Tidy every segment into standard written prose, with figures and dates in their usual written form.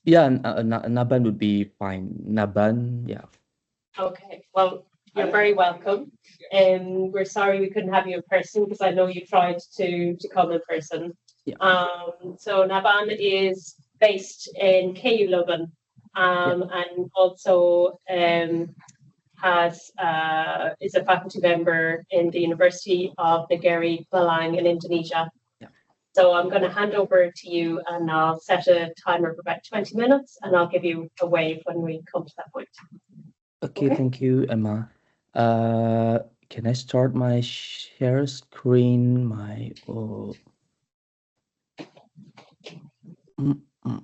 Yeah, Naban would be fine. Naban, yeah. Okay, well, you're very welcome. We're sorry we couldn't have you in person because I know you tried to come in person. Yeah. So Naban is based in KU Leuven, Yeah. and also has is a faculty member in the University of Negeri Malang in Indonesia. Yeah. So I'm going to hand over to you, and I'll set a timer for about 20 minutes, and I'll give you a wave when we come to that point. Okay, thank you, Emma. Can I start my share screen? Mm, mm.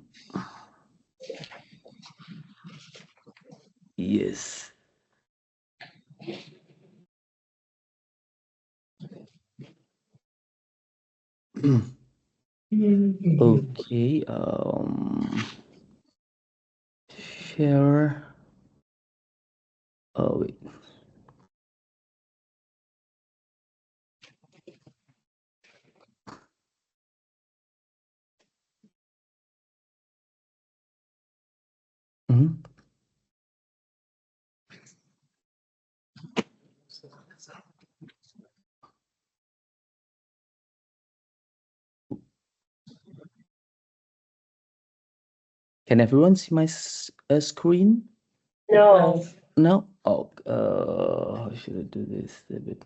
Yes. Okay. Share. Oh wait. Mhm. Can everyone see my screen? No. No? Oh, how should I do this a bit?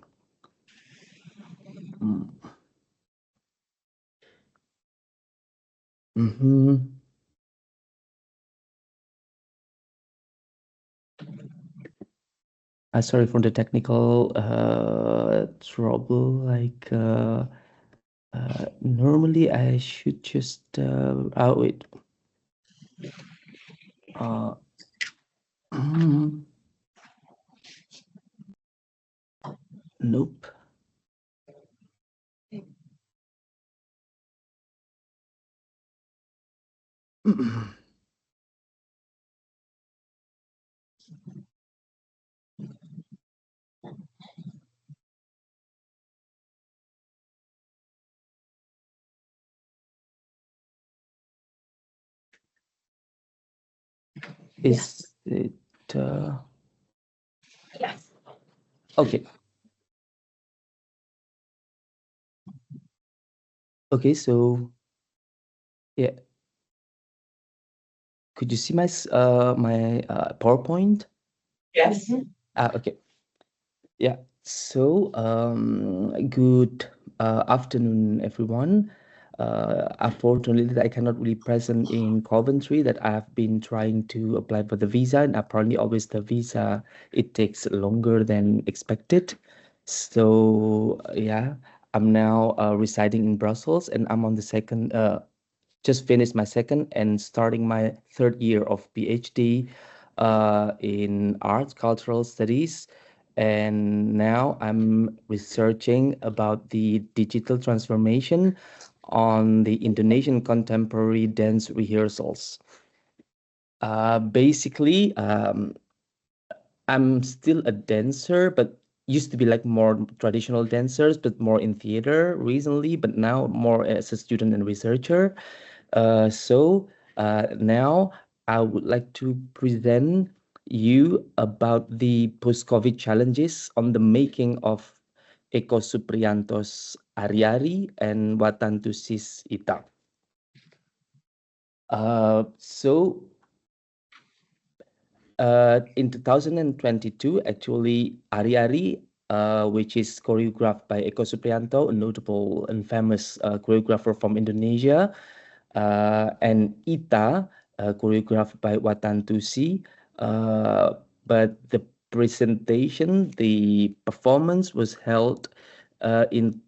Mm-hmm. Sorry for the technical trouble. Normally I should just oh wait. Uh, nope. Is it Yes. okay? Okay, so yeah, could you see my PowerPoint? Yes. Okay. Yeah. So good afternoon, everyone. Unfortunately, I cannot really present in Coventry. That I have been trying to apply for the visa, and apparently, always the visa it takes longer than expected. So yeah, I'm now residing in Brussels, and I'm on the second. Just finished my second and starting my third year of PhD in arts, cultural studies. And now I'm researching about the digital transformation on the Indonesian contemporary dance rehearsals. Basically, I'm still a dancer, but used to be like more traditional dancers, but more in theater recently, but now more as a student and researcher. Now I would like to present you about the post-COVID challenges on the making of Eko Supriyanto's Ari-Ari and Watantusis Ita. Uh, so in 2022, actually, Ari-Ari, which is choreographed by Eko Supriyanto, a notable and famous choreographer from Indonesia, and Ita, choreographed by Watan Tusi. But the presentation, the performance was held in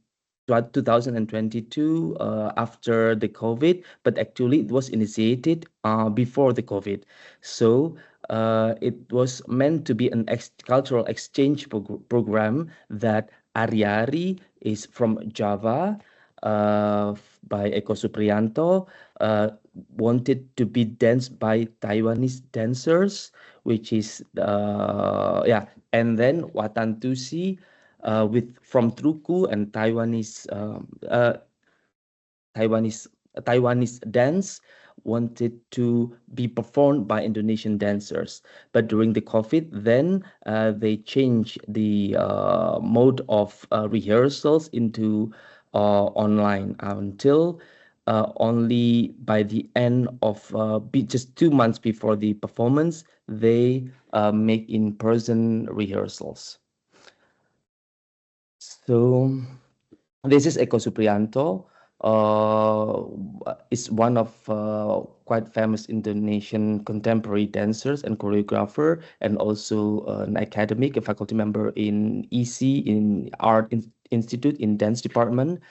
2022 after the COVID, but actually it was initiated before the COVID. So it was meant to be an cultural exchange program that Ari-Ari is from Java by Eko Supriyanto, wanted to be danced by Taiwanese dancers, which is yeah, and then Watantusi with from Truku and Taiwanese Taiwanese dance wanted to be performed by Indonesian dancers. But during the COVID, then they changed the mode of rehearsals into online until only by the end of just 2 months before the performance, they make in-person rehearsals. So this is Eko Supriyanto. Is one of quite famous Indonesian contemporary dancers and choreographer, and also an academic, a faculty member in EC in Institute in Dance Department,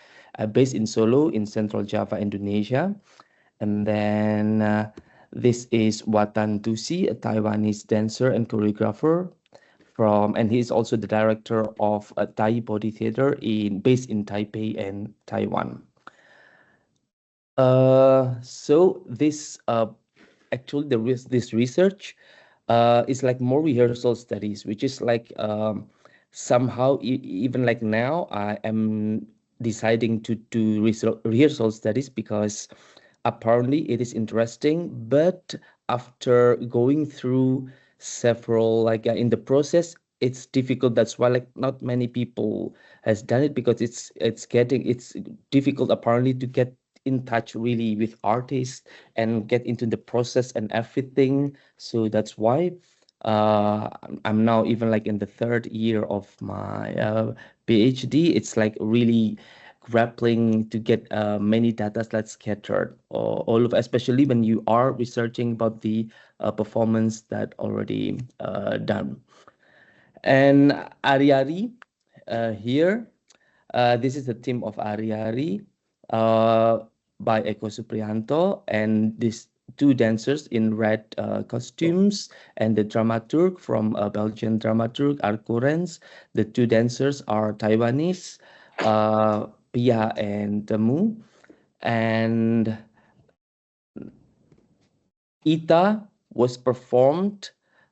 based in Solo in Central Java, Indonesia. And then this is Watan Tusi, a Taiwanese dancer and choreographer and he is also the director of a Thai Body Theater based in Taipei and Taiwan. So this actually this research is like more rehearsal studies, which is like somehow even like now I am deciding to do rehearsal studies because apparently it is interesting, but after going through several like in the process it's difficult. That's why like not many people has done it because it's difficult apparently to get in touch really with artists and get into the process and everything. So that's why I'm now even like in the third year of my PhD. It's like really grappling to get many data that's scattered all of, especially when you are researching about the performance that already done. And Ariari here, this is the team of Ariari by Eko Supriyanto, and these two dancers in red costumes, and the dramaturg from Belgian dramaturg Arco Rens. The two dancers are Taiwanese, Pia and Temu, and Ita was performed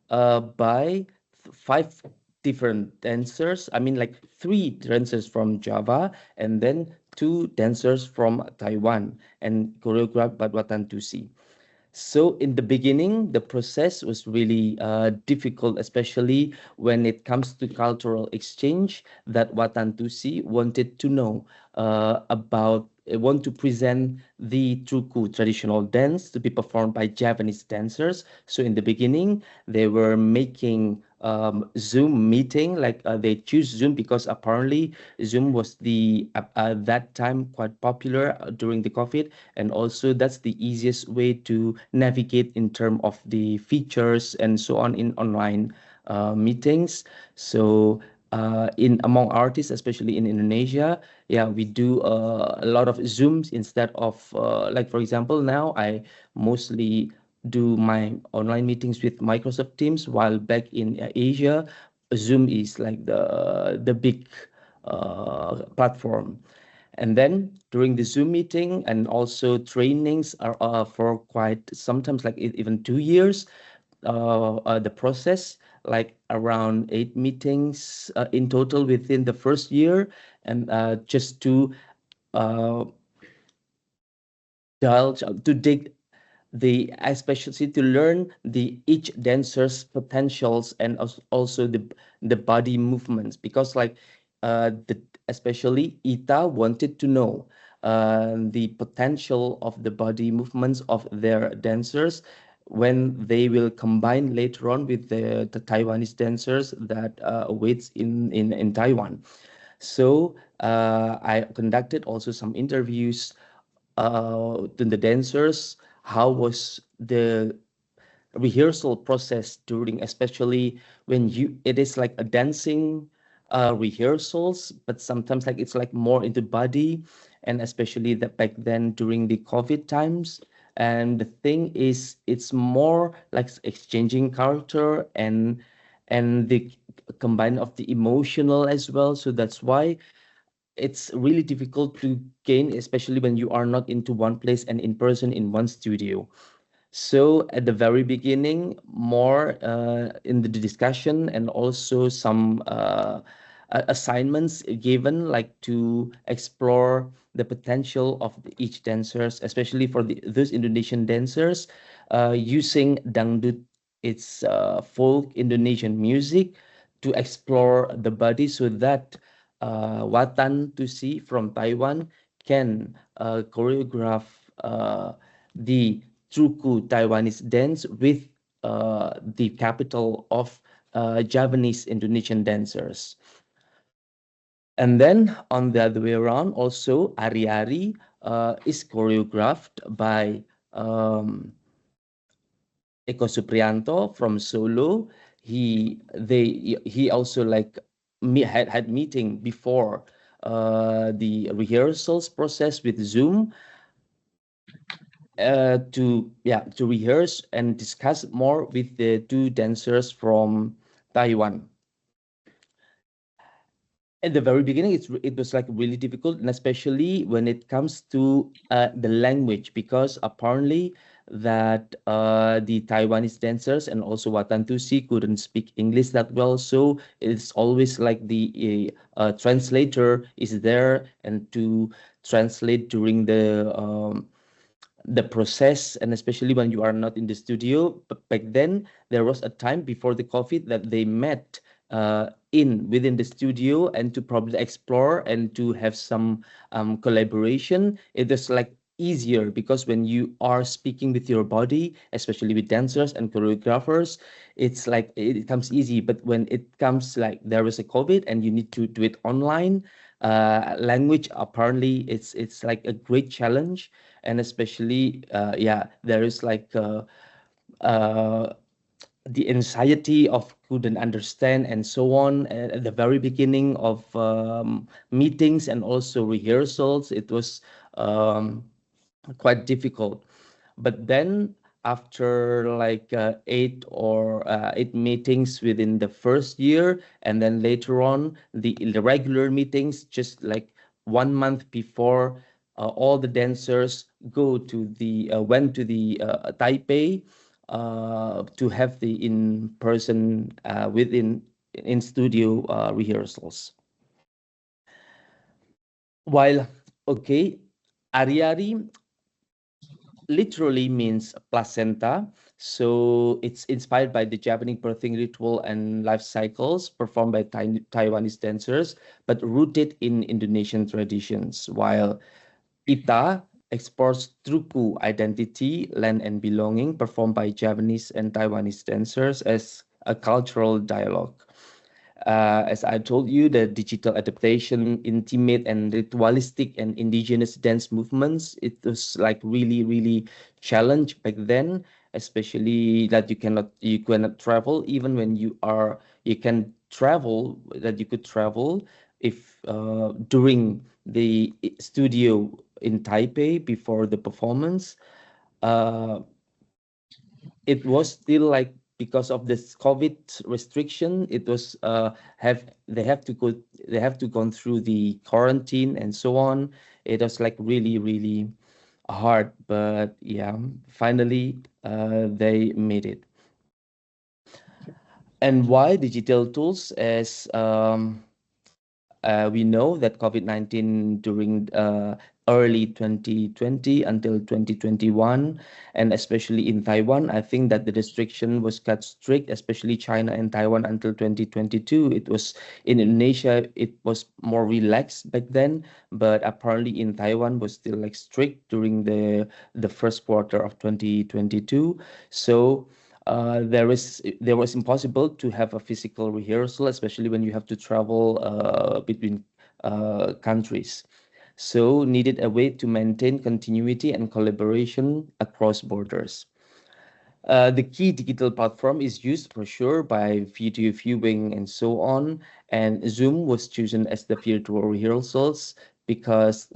by five different dancers. I mean, like three dancers from Java and then two dancers from Taiwan and choreographed by Watan Tusi. So in the beginning, the process was really difficult, especially when it comes to cultural exchange. That Watan Tusi wanted to know want to present the Truku traditional dance to be performed by Javanese dancers. So in the beginning, they were making Zoom meeting, like they choose Zoom because apparently Zoom was that time quite popular during the COVID, and also that's the easiest way to navigate in terms of the features and so on in online meetings. So in among artists, especially in Indonesia, yeah, we do a lot of Zooms instead of like for example, now I mostly do my online meetings with Microsoft Teams, while back in Asia, Zoom is like the big platform. And then during the Zoom meeting and also trainings are for quite sometimes like even 2 years. The process like around 8 meetings in total within the first year, and just to uh, dig the especially to learn the each dancer's potentials and also the body movements, because like especially Ita wanted to know the potential of the body movements of their dancers when they will combine later on with the Taiwanese dancers that awaits in Taiwan. So I conducted also some interviews to the dancers. How was the rehearsal process during, especially when it is like a dancing rehearsals, but sometimes like it's like more into body, and especially that back then during the COVID times. And the thing is, it's more like exchanging culture and the combine of the emotional as well. So that's why it's really difficult to gain, especially when you are not into one place and in person in one studio. So at the very beginning, more in the discussion and also some assignments given, like to explore the potential of each dancers, especially for those Indonesian dancers, using dangdut, it's folk Indonesian music, to explore the body, so that Watan Tusi from Taiwan can choreograph the Truku Taiwanese dance with the capital of Javanese Indonesian dancers. And then on the other way around, also Ari-Ari is choreographed by um, Eko Suprianto from Solo. He also like had meeting before the rehearsals process with Zoom, to rehearse and discuss more with the two dancers from Taiwan. At the very beginning, it was like really difficult, and especially when it comes to the language, because apparently that the Taiwanese dancers and also Watantusi couldn't speak English that well, so it's always like the translator is there and to translate during the process, and especially when you are not in the studio. But back then there was a time before the COVID that they met in within the studio, and to probably explore and to have some collaboration. It is like easier, because when you are speaking with your body, especially with dancers and choreographers, it's like it comes easy. But when it comes like there is a COVID and you need to do it online, language, apparently it's like a great challenge. And especially there is like uh, the anxiety of couldn't understand and so on at the very beginning of meetings and also rehearsals. It was um, quite difficult. But then after like eight meetings within the first year, and then later on the regular meetings, just like 1 month before, all the dancers go to the went to the Taipei to have the in person within in studio rehearsals. While okay, Ari-Ari literally means placenta. So it's inspired by the Japanese birthing ritual and life cycles performed by Taiwanese dancers, but rooted in Indonesian traditions. While Ita explores Truku identity, land, and belonging, performed by Japanese and Taiwanese dancers as a cultural dialogue. As I told you, the digital adaptation, intimate and ritualistic and indigenous dance movements, it was like really, really challenge back then, especially that you cannot travel, even when you can travel, that you could travel if during the studio in Taipei before the performance. Uh, it was still like, because of this COVID restriction, it was have they have to go through the quarantine and so on. It was like really, really hard, but yeah, finally they made it. And why digital tools? As we know that COVID-19 during early 2020 until 2021, and especially in Taiwan, I think that the restriction was cut strict, especially China and Taiwan until 2022. It was in Indonesia, it was more relaxed back then, but apparently in Taiwan was still like strict during the first quarter of 2022. So there was impossible to have a physical rehearsal, especially when you have to travel between countries. So needed a way to maintain continuity and collaboration across borders. The key digital platform is used for sure by video viewing and so on. And Zoom was chosen as the virtual rehearsals because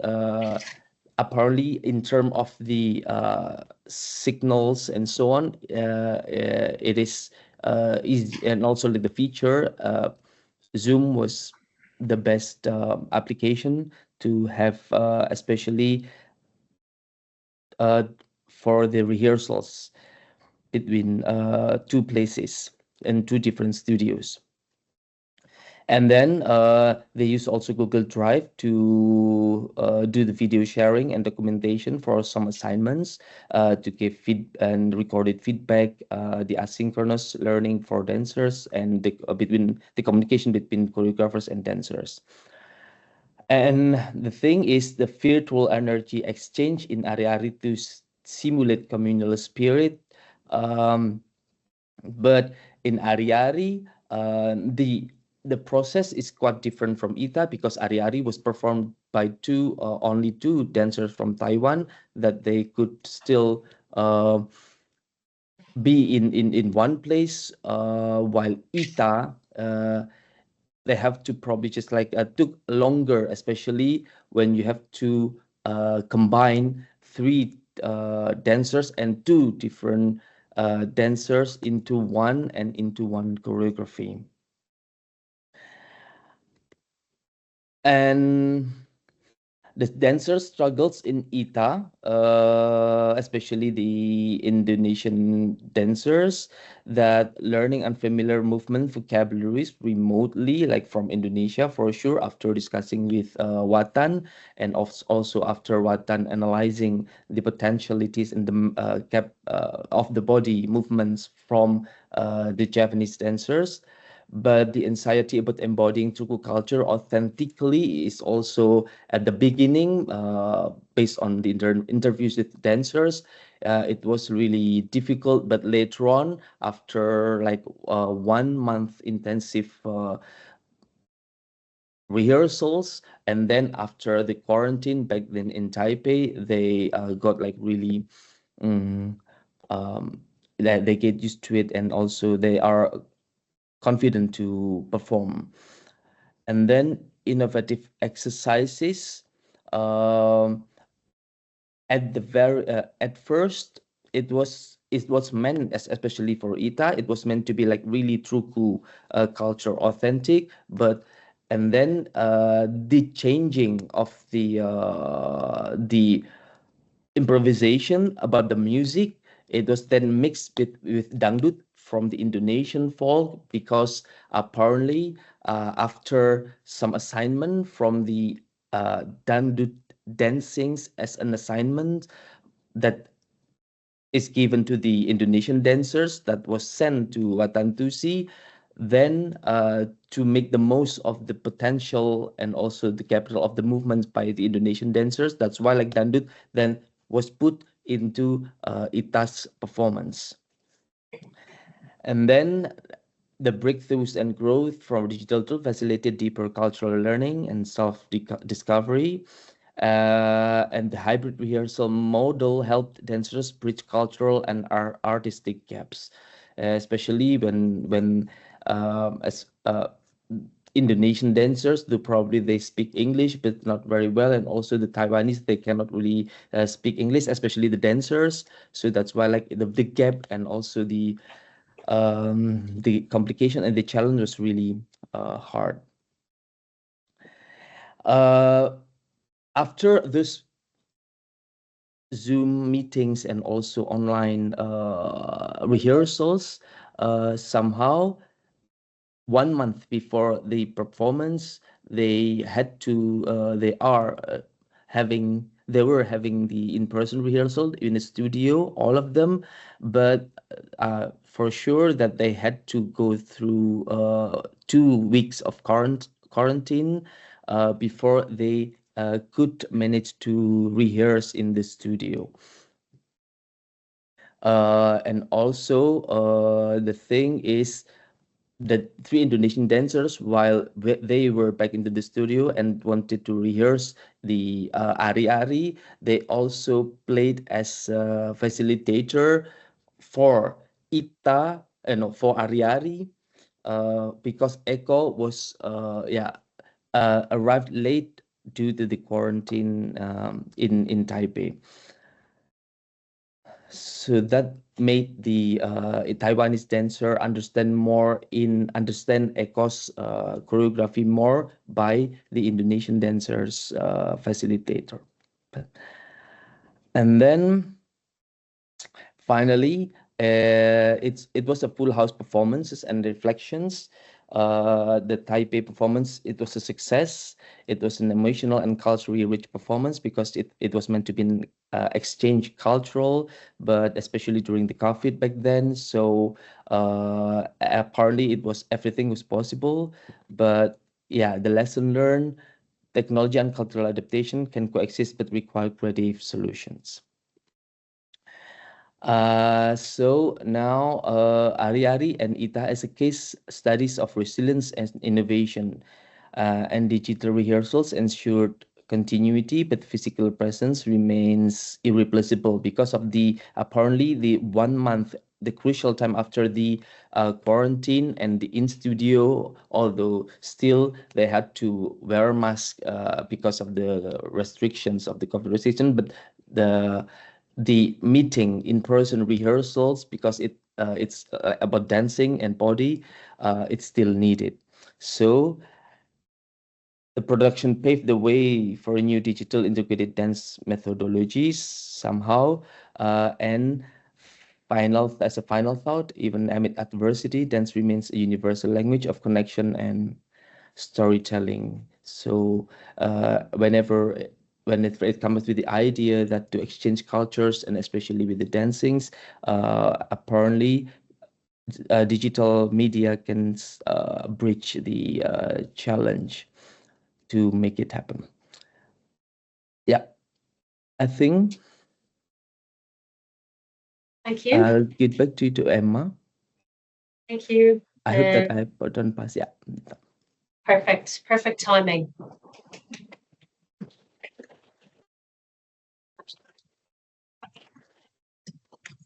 apparently in terms of the signals and so on, it is easy, and also the feature. Zoom was the best application to have, especially uh, for the rehearsals between two places and two different studios. And then they use also Google Drive to do the video sharing and documentation for some assignments, to give feed and recorded feedback, the asynchronous learning for dancers, and between the communication between choreographers and dancers. And the thing is, the virtual energy exchange in Ariari to simulate communal spirit. Um, but in Ariari, the process is quite different from Ita, because Ariari was performed by only two dancers from Taiwan, that they could still be in one place, while Ita, they have to probably just like took longer, especially when you have to combine three dancers and two different dancers into one and into one choreography. And the dancer struggles in Ita, especially the Indonesian dancers, that learning unfamiliar movement vocabularies remotely, like from Indonesia for sure, after discussing with Watan, and also after Watan analyzing the potentialities in the of the body movements from the Japanese dancers. But the anxiety about embodying Turku culture authentically is also at the beginning, based on the interviews with dancers. It was really difficult, but later on, after like 1 month intensive rehearsals, and then after the quarantine back then in Taipei, they got like really, um, um, that they get used to it, and also they are confident to perform. And then innovative exercises. Um, at first, it was meant, especially for Ita, it was meant to be like really true culture, authentic. But and then the changing of the improvisation about the music, it was then mixed with dangdut from the Indonesian folk, because apparently, after some assignment from the dangdut dancings as an assignment that is given to the Indonesian dancers, that was sent to Watantusi, then to make the most of the potential and also the capital of the movements by the Indonesian dancers. That's why like Dandut then was put into Ita's performance. And then the breakthroughs and growth from digital tools facilitated deeper cultural learning and self-discovery. And the hybrid rehearsal model helped dancers bridge cultural and artistic gaps, especially when as Indonesian dancers, do probably they speak English but not very well, and also the Taiwanese, they cannot really speak English, especially the dancers. So that's why like the gap and also the complication and the challenge was really hard. Uh, After this Zoom meetings and also online rehearsals, somehow 1 month before the performance, they had to they were having the in-person rehearsal in the studio, all of them. But for sure that they had to go through 2 weeks of quarantine before they could manage to rehearse in the studio. And also, the thing is, the three Indonesian dancers, while they were back into the studio and wanted to rehearse the ari-ari, they also played as a facilitator for Ita, no, for ari-ari, because Eko was, arrived late due to the quarantine in Taipei. So that made the Taiwanese dancer understand Eko's choreography more by the Indonesian dancers facilitator. And then finally, it was a full house performances and reflections. The Taipei performance, it was a success. It was an emotional and culturally rich performance because it was meant to be an exchange cultural, but especially during the COVID back then. So apparently it was everything was possible. But yeah, the lesson learned, technology and cultural adaptation can coexist but require creative solutions. So now Ari and Ita as a case studies of resilience and innovation, and digital rehearsals ensured continuity, but physical presence remains irreplaceable because of the apparently the 1 month, the crucial time after the quarantine and the in studio, although still they had to wear mask because of the restrictions of the COVID restriction, but the meeting in person rehearsals because it's about dancing and body, it's still needed. So the production paved the way for a new digital integrated dance methodologies somehow. And as a final thought, even amid adversity, dance remains a universal language of connection and storytelling. So whenever it comes with the idea that to exchange cultures and especially with the dancings, apparently digital media can bridge the challenge to make it happen. Yeah, I think Thank you. I'll get back to Emma. Thank you. I hope that I put on pass. Yeah. Perfect timing.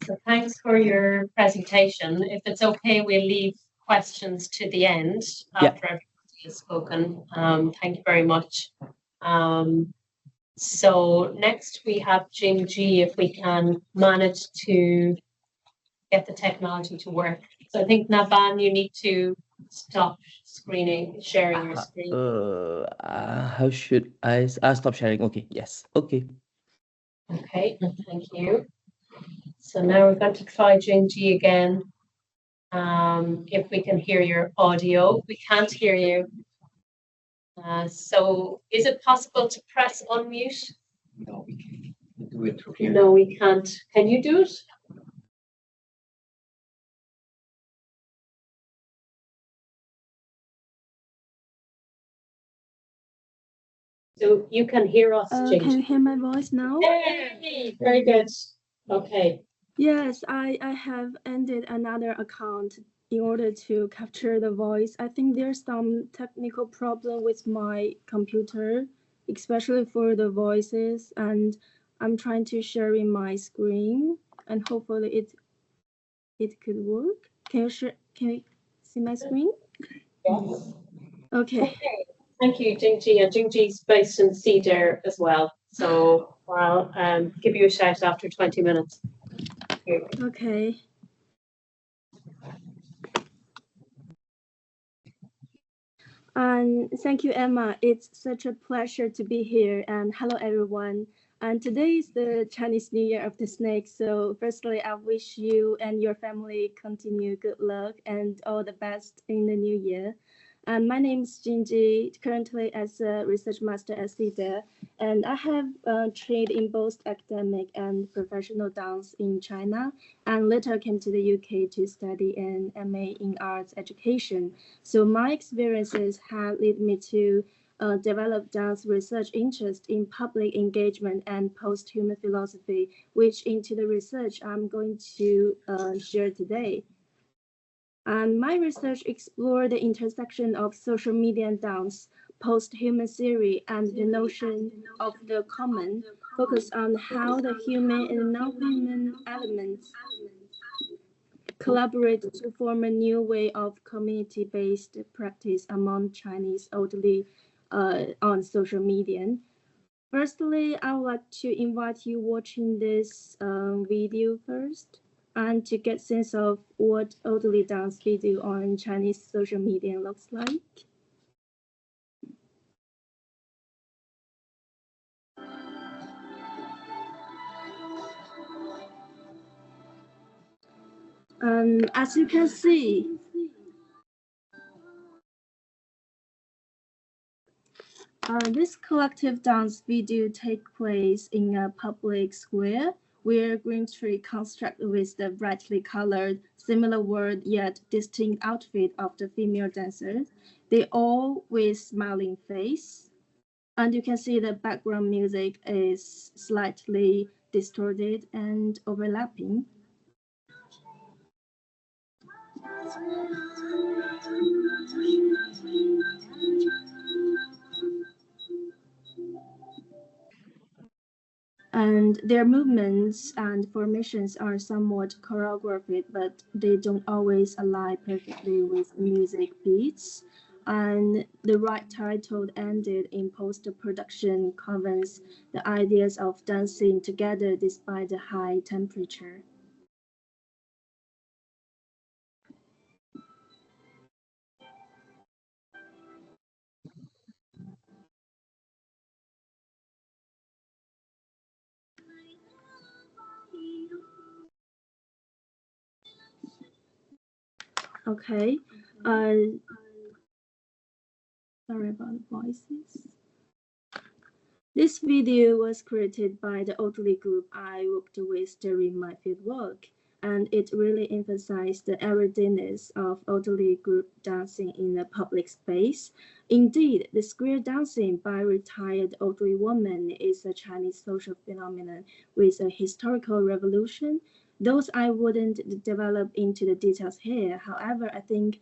So thanks for your presentation. If it's okay, we'll leave questions to the end after everybody has spoken. Thank you very much. So next we have Jing Jie, if we can manage to get the technology to work. So I think Navan, you need to stop sharing your screen. How should I stop sharing? Okay. Yes. Okay. Okay, thank you. So now we're going to try Jing Jie again. If we can hear your audio, we can't hear you. So is it possible to press unmute? No, we can do it through here. No, we can't. Can you do it? So you can hear us, Jing. Can you hear my voice now? Hey, very good. Okay. Yes, I have ended another account in order to capture the voice. I think there's some technical problem with my computer, especially for the voices, and I'm trying to share in my screen, and hopefully it could work. Can you see my screen? Yes. Okay. Thank you, Jing Jie. And Jing Jie's based in Cedar as well. So I'll give you a shout after 20 minutes. Okay. And thank you, Emma. It's such a pleasure to be here. And hello, everyone. And today is the Chinese New Year of the Snake. So, firstly, I wish you and your family continue good luck and all the best in the new year. And my name is Jing Jie, currently as a research master at CEDA. And I have trained in both academic and professional dance in China, and later came to the UK to study an MA in arts education. So my experiences have led me to develop dance research interest in public engagement and post-human philosophy, which into the research I'm going to share today. And my research explored the intersection of social media and dance, post-human theory, and the notion of the common, focus on how the human and non-human elements collaborate to form a new way of community-based practice among Chinese elderly on social media. Firstly, I would like to invite you watching this video first and to get sense of what elderly dance video on Chinese social media looks like. As you can see, This collective dance video takes place in a public square where green tree construct with the brightly colored, similar word yet distinct outfit of the female dancers. They all with smiling face. And you can see the background music is slightly distorted and overlapping. And their movements and formations are somewhat choreographed, but they don't always align perfectly with music beats. And the right title ended in post-production conveys the ideas of dancing together despite the high temperature. Okay. Sorry about the voices. This video was created by the Oatly group I worked with during my field work, and it really emphasized the everydayness of Oatly group dancing in a public space. Indeed, the square dancing by retired Oatly women is a Chinese social phenomenon with a historical revolution. Those I wouldn't develop into the details here. However, I think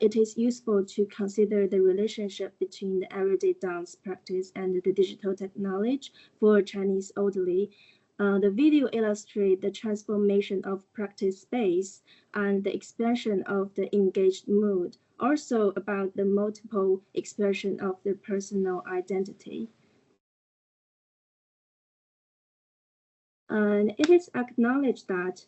it is useful to consider the relationship between the everyday dance practice and the digital technology for Chinese elderly. The video illustrates the transformation of practice space and the expansion of the engaged mood, also about the multiple expression of the personal identity. And it is acknowledged that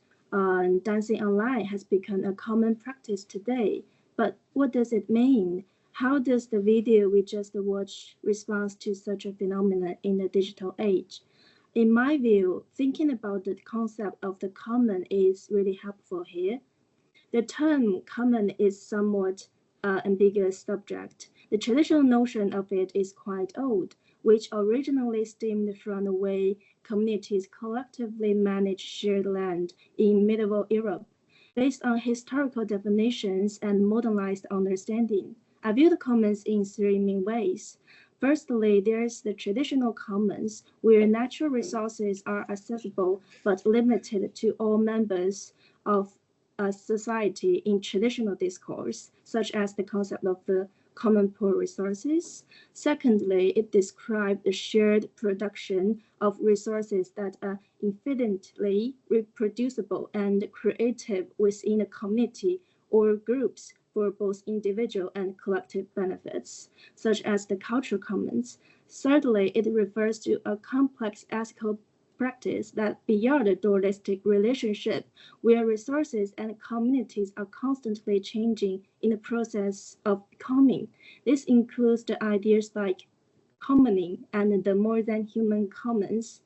dancing online has become a common practice today. But what does it mean? How does the video we just watched respond to such a phenomenon in the digital age? In my view, thinking about the concept of the common is really helpful here. The term common is somewhat ambiguous subject. The traditional notion of it is quite old, which originally stemmed from the way communities collectively managed shared land in medieval Europe. Based on historical definitions and modernized understanding, I view the commons in three main ways. Firstly, there's the traditional commons, where natural resources are accessible but limited to all members of a society in traditional discourse, such as the concept of the common pool resources. Secondly, it describes the shared production of resources that are infinitely reproducible and creative within a community or groups for both individual and collective benefits, such as the cultural commons. Thirdly, it refers to a complex ethical practice that beyond the dualistic relationship, where resources and communities are constantly changing in the process of becoming. This includes the ideas like commoning and the more than human commons.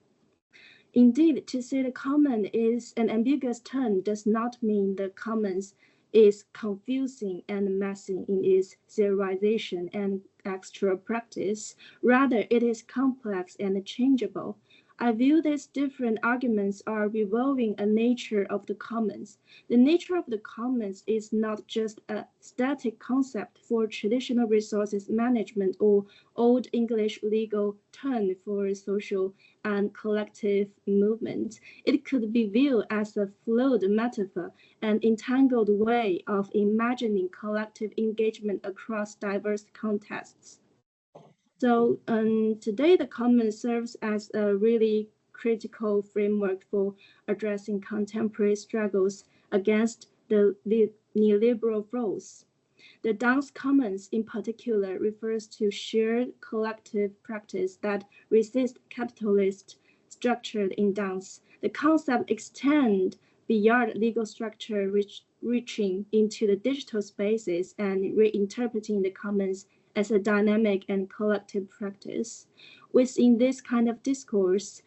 Indeed, to say the common is an ambiguous term does not mean the commons is confusing and messy in its theorization and actual practice. Rather, it is complex and changeable. I view these different arguments are revolving a nature of the commons. The nature of the commons is not just a static concept for traditional resources management or Old English legal term for social and collective movement. It could be viewed as a fluid metaphor, an entangled way of imagining collective engagement across diverse contexts. So today, the commons serves as a really critical framework for addressing contemporary struggles against the neoliberal force. The dance commons in particular refers to shared collective practice that resists capitalist structure in dance. The concept extends beyond legal structure, reaching into the digital spaces and reinterpreting the commons as a dynamic and collective practice. Within this kind of discourse,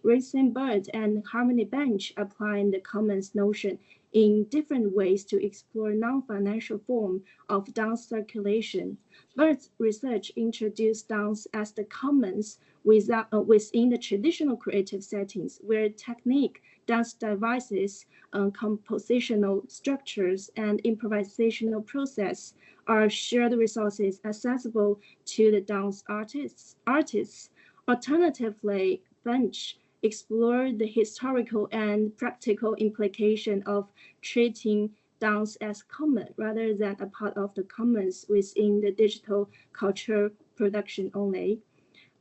Racing Bird and Harmony Bench applying the commons notion in different ways to explore non-financial form of dance circulation. Bird's research introduced dance as the commons within the traditional creative settings, where technique, dance devices, compositional structures, and improvisational process are shared resources accessible to the dance artists. Alternatively, Bunch explored the historical and practical implication of treating dance as common rather than a part of the commons within the digital culture production only.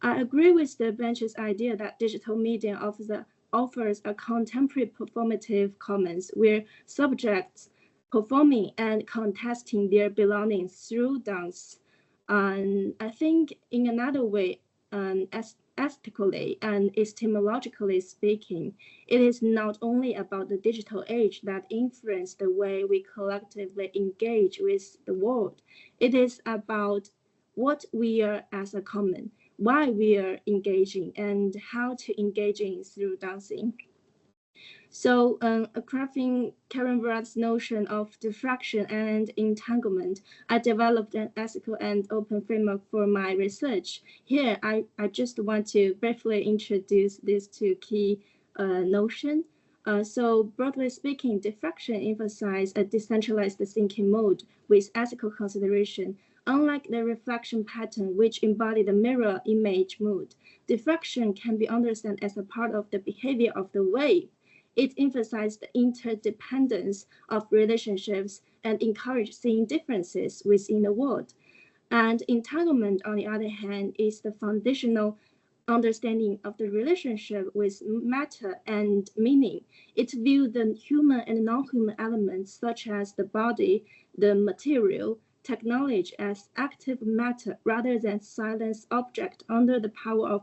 I agree with the bench's idea that digital media offers a contemporary performative commons where subjects performing and contesting their belongings through dance. And I think in another way, aesthetically and epistemologically speaking, it is not only about the digital age that influenced the way we collectively engage with the world. It is about what we are as a common, why we are engaging, and how to engage in through dancing. So, crafting Karen Brad's notion of diffraction and entanglement, I developed an ethical and open framework for my research. Here, I just want to briefly introduce these two key notions. So, broadly speaking, diffraction emphasizes a decentralized thinking mode with ethical consideration. Unlike the reflection pattern, which embody the mirror image mode, diffraction can be understood as a part of the behavior of the wave. It emphasized the interdependence of relationships and encouraged seeing differences within the world. And entanglement, on the other hand, is the foundational understanding of the relationship with matter and meaning. It viewed the human and non-human elements, such as the body, the material, technology, as active matter rather than silent object under the power of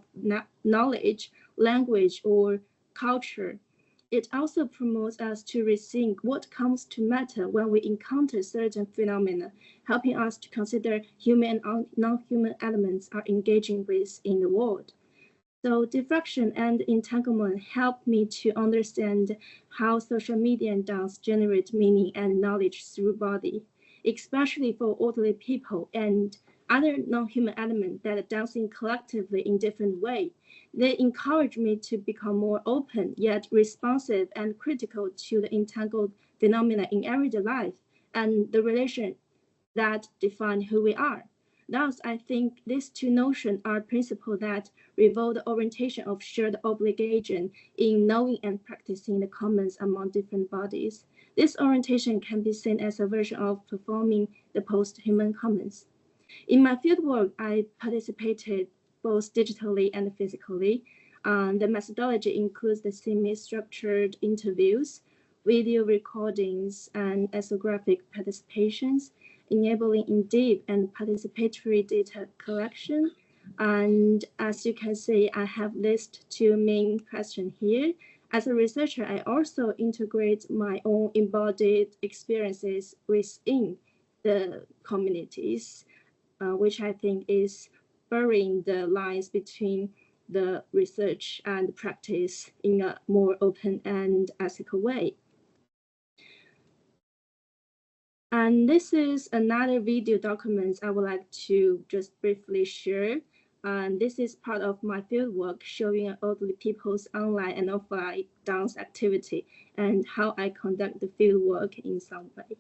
knowledge, language, or culture. It also promotes us to rethink what comes to matter when we encounter certain phenomena, helping us to consider human and non-human elements are engaging with in the world. So diffraction and entanglement help me to understand how social media and dance generate meaning and knowledge through body, especially for elderly people and other non-human elements that are dancing collectively in different ways. They encourage me to become more open, yet responsive and critical to the entangled phenomena in everyday life and the relation that define who we are. Thus, I think these two notions are principles that reveal the orientation of shared obligation in knowing and practicing the commons among different bodies. This orientation can be seen as a version of performing the post-human commons. In my fieldwork, I participated both digitally and physically. The methodology includes the semi-structured interviews, video recordings, and ethnographic participations, enabling in-depth and participatory data collection. And as you can see, I have listed two main questions here. As a researcher, I also integrate my own embodied experiences within the communities, which I think is blurring the lines between the research and practice in a more open and ethical way. And this is another video document I would like to just briefly share. And this is part of my fieldwork showing elderly people's online and offline dance activity and how I conduct the fieldwork in some way.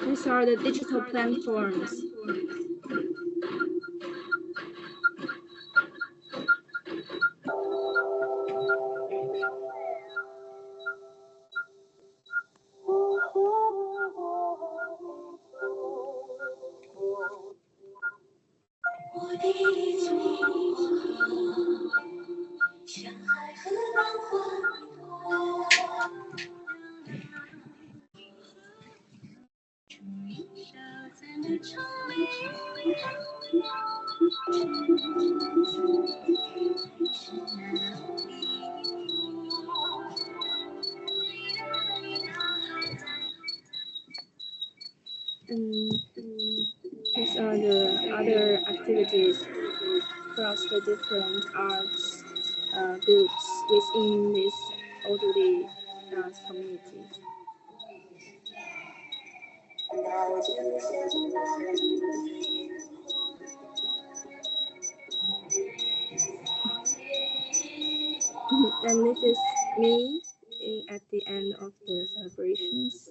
These are the digital platforms. activities across the different arts groups within this orderly dance community. And this is me at the end of the celebrations.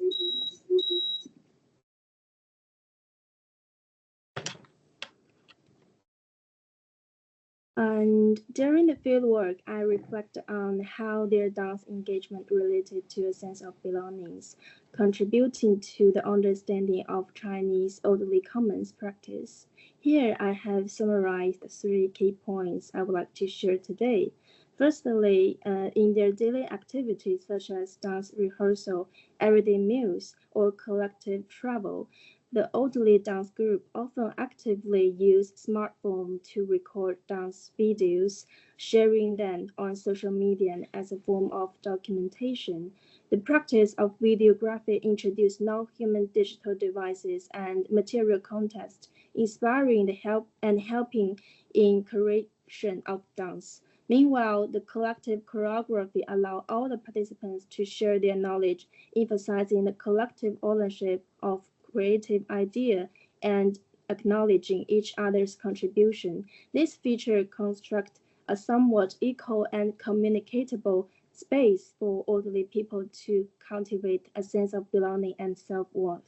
And during the fieldwork, I reflect on how their dance engagement related to a sense of belongings, contributing to the understanding of Chinese orderly commons practice. Here, I have summarized three key points I would like to share today. Firstly, in their daily activities such as dance rehearsal, everyday meals, or collective travel, the orderly dance group often actively use smartphone to record dance videos, sharing them on social media as a form of documentation. The practice of videography introduced non-human digital devices and material context, inspiring the help and helping in creation of dance. Meanwhile, the collective choreography allows all the participants to share their knowledge, emphasizing the collective ownership of creative idea and acknowledging each other's contribution. This feature constructs a somewhat equal and communicatable space for orderly people to cultivate a sense of belonging and self-worth.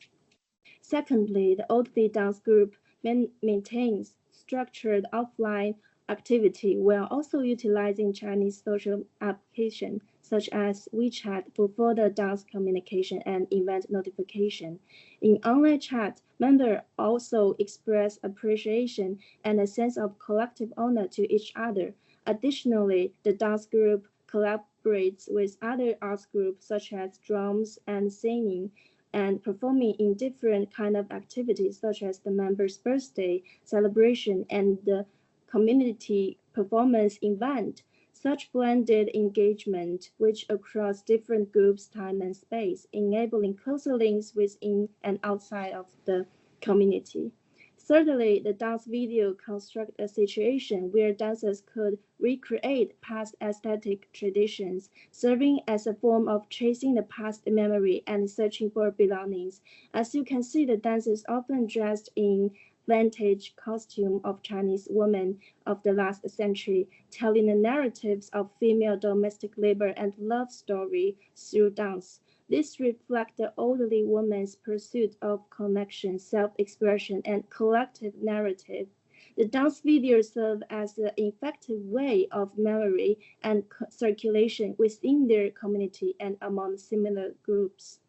Secondly, the orderly dance group maintains structured offline activity while also utilizing Chinese social applications such as WeChat for further dance communication and event notification. In online chat, members also express appreciation and a sense of collective honor to each other. Additionally, the dance group collaborates with other arts groups such as drums and singing and performing in different kind of activities such as the member's birthday celebration and the community performance event. Such blended engagement, which across different groups, time and space, enabling closer links within and outside of the community. Thirdly, the dance video construct a situation where dancers could recreate past aesthetic traditions, serving as a form of chasing the past memory and searching for belongings. As you can see, the dancers often dressed in vintage costume of Chinese women of the last century, telling the narratives of female domestic labor and love story through dance. This reflects the elderly woman's pursuit of connection, self-expression, and collective narrative. The dance videos serve as an effective way of memory and circulation within their community and among similar groups.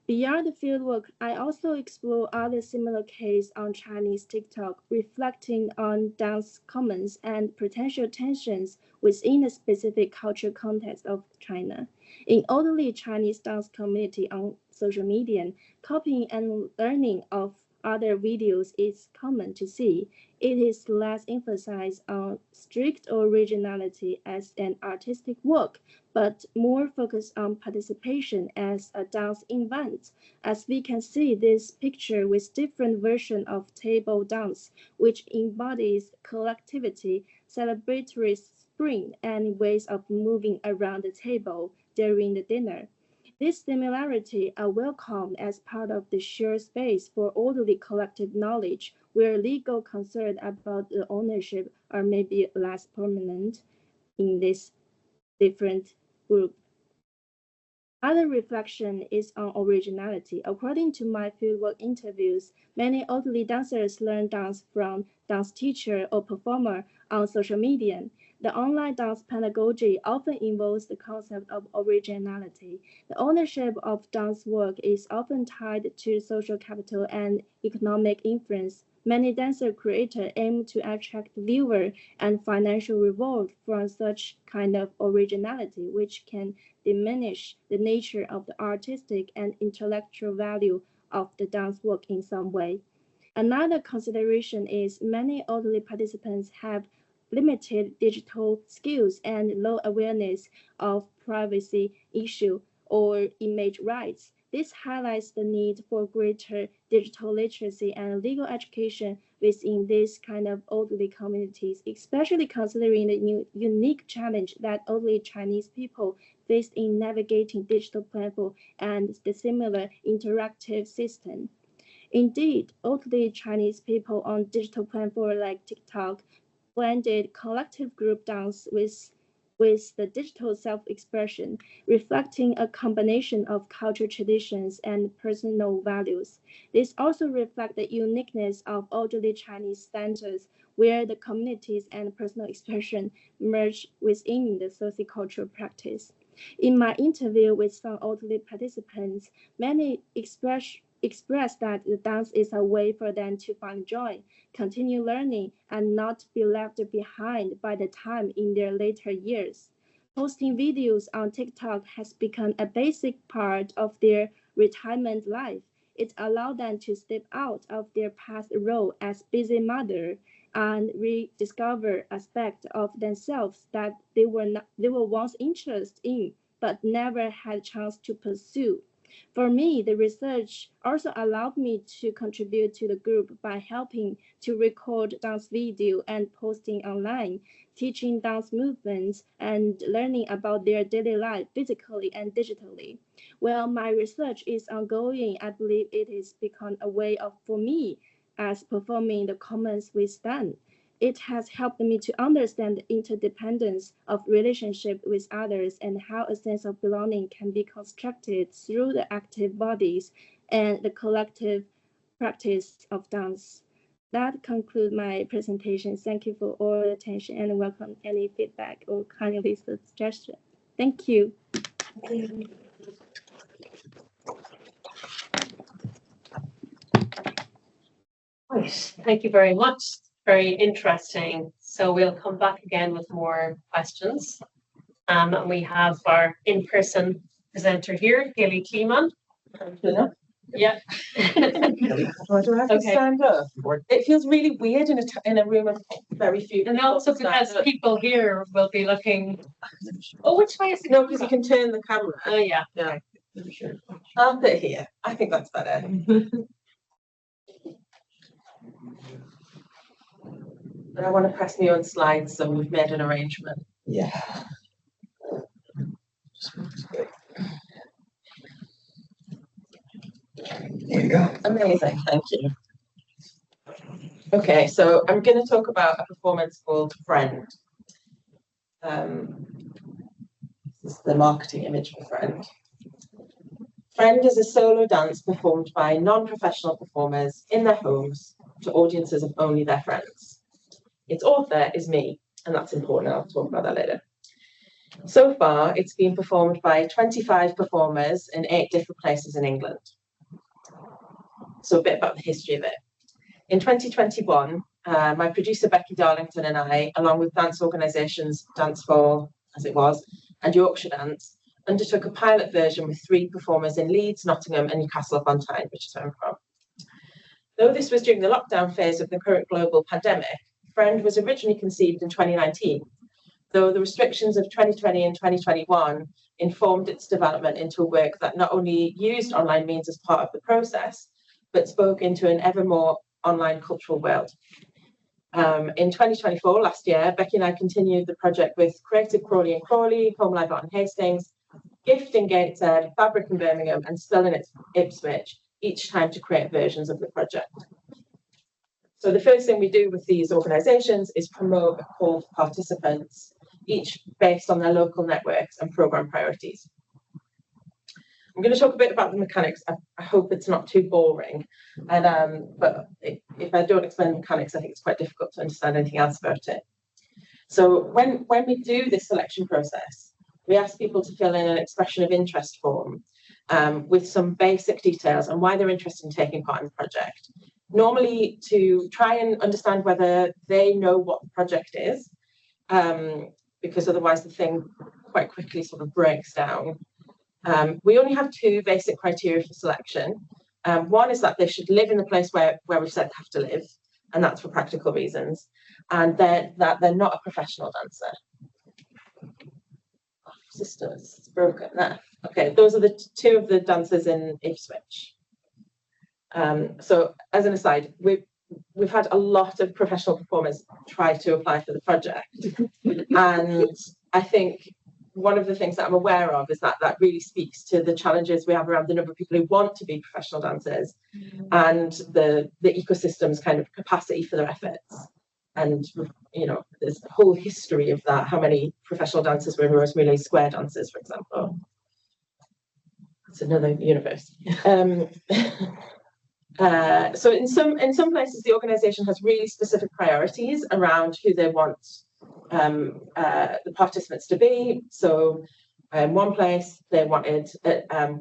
Beyond the fieldwork, I also explore other similar cases on Chinese TikTok, reflecting on dance commons and potential tensions within the specific cultural context of China. In orderly Chinese dance community on social media, copying and learning of other videos is common to see. It is less emphasized on strict originality as an artistic work, but more focused on participation as a dance event. As we can see this picture with different version of table dance, which embodies collectivity, celebratory spring, and ways of moving around the table during the dinner. This similarity are welcomed as part of the shared space for orderly collective knowledge, where legal concerns about the ownership are maybe less prominent in this different group. Other reflection is on originality. According to my fieldwork interviews, many elderly dancers learn dance from dance teacher or performer on social media. The online dance pedagogy often involves the concept of originality. The ownership of dance work is often tied to social capital and economic influence. Many dancer creators aim to attract viewer and financial reward from such kind of originality, which can diminish the nature of the artistic and intellectual value of the dance work in some way. Another consideration is many elderly participants have limited digital skills and low awareness of privacy issue or image rights. This highlights the need for greater digital literacy and legal education within these kind of elderly communities, especially considering the unique challenge that elderly Chinese people faced in navigating digital platform and the similar interactive system. Indeed, elderly Chinese people on digital platforms like TikTok blended collective group dance with the digital self-expression, reflecting a combination of cultural traditions and personal values. This also reflects the uniqueness of elderly Chinese standards, where the communities and personal expression merge within the sociocultural practice. In my interview with some elderly participants, many express that the dance is a way for them to find joy, continue learning, and not be left behind by the time in their later years. Posting videos on TikTok has become a basic part of their retirement life. It allowed them to step out of their past role as busy mother and rediscover aspects of themselves that they were once interested in but never had a chance to pursue. For me, the research also allowed me to contribute to the group by helping to record dance video and posting online, teaching dance movements and learning about their daily life physically and digitally. While my research is ongoing, I believe it has become a way of for me as performing the commons with them. It has helped me to understand the interdependence of relationship with others and how a sense of belonging can be constructed through the active bodies and the collective practice of dance. That concludes my presentation. Thank you for all the attention and welcome any feedback or kindly suggestion. Thank you. Right. Thank you very much. Very interesting. So we'll come back again with more questions. And we have our in-person presenter here, Gillie Kleiman. Yeah. Oh, do I have to stand up? It feels really weird in a room of very few. And also because people here will be looking. Oh, which way is it? No, because you can turn the camera. Oh, yeah. Yeah. I'll put it here. I think that's better. But I want to press my own slides, so we've made an arrangement. Yeah. There you go. Amazing, thank you. Okay, so I'm going to talk about a performance called Friend. This is the marketing image for Friend. Friend is a solo dance performed by non-professional performers in their homes to audiences of only their friends. Its author is me, and that's important. I'll talk about that later. So far, it's been performed by 25 performers in 8 different places in England. So a bit about the history of it. In 2021, my producer Becky Darlington and I, along with dance organisations Dance For, as it was, and Yorkshire Dance, undertook a pilot version with 3 performers in Leeds, Nottingham and Newcastle upon Tyne, which is where I'm from. Though this was during the lockdown phase of the current global pandemic, Friend was originally conceived in 2019, though the restrictions of 2020 and 2021 informed its development into a work that not only used online means as part of the process, but spoke into an ever more online cultural world. In 2024, last year, Becky and I continued the project with Creative Crawley and Crawley, Home Life Art in Hastings, Gift in Gateshead, Fabric in Birmingham, and Still in Ipswich, each time to create versions of the project. So the first thing we do with these organisations is promote a call for participants, each based on their local networks and programme priorities. I'm going to talk a bit about the mechanics. I hope it's not too boring, and but if I don't explain the mechanics, I think it's quite difficult to understand anything else about it. So when we do this selection process, we ask people to fill in an expression of interest form with some basic details on why they're interested in taking part in the project. Normally to try and understand whether they know what the project is, because otherwise the thing quite quickly sort of breaks down. We only have 2 basic criteria for selection. One is that they should live in the place where we've said they have to live, and that's for practical reasons, and that they're not a professional dancer. Oh, sister, it's broken there. Okay, those are the two of the dancers in Ipswich. So as an aside, we've had a lot of professional performers try to apply for the project, and I think one of the things that I'm aware of is that that really speaks to the challenges we have around the number of people who want to be professional dancers and the ecosystem's kind of capacity for their efforts. And, you know, there's a whole history of that, how many professional dancers were Rosemary Square dancers, for example. It's another universe. So in some places, the organisation has really specific priorities around who they want the participants to be. So in one place, they wanted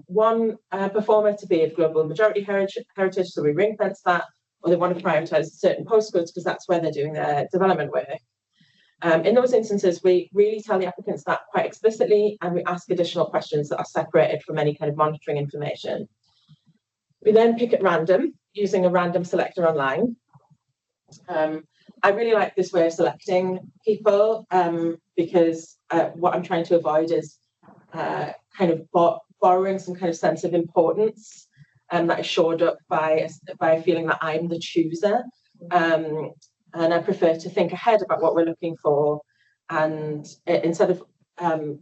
one performer to be of global majority heritage, so we ring fence that, or they want to prioritise certain postcodes because that's where they're doing their development work. In those instances, we really tell the applicants that quite explicitly, and we ask additional questions that are separated from any kind of monitoring information. We then pick at random using a random selector online. I really like this way of selecting people because what I'm trying to avoid is kind of borrowing some kind of sense of importance that is shored up by feeling that I'm the chooser. And I prefer to think ahead about what we're looking for, and instead of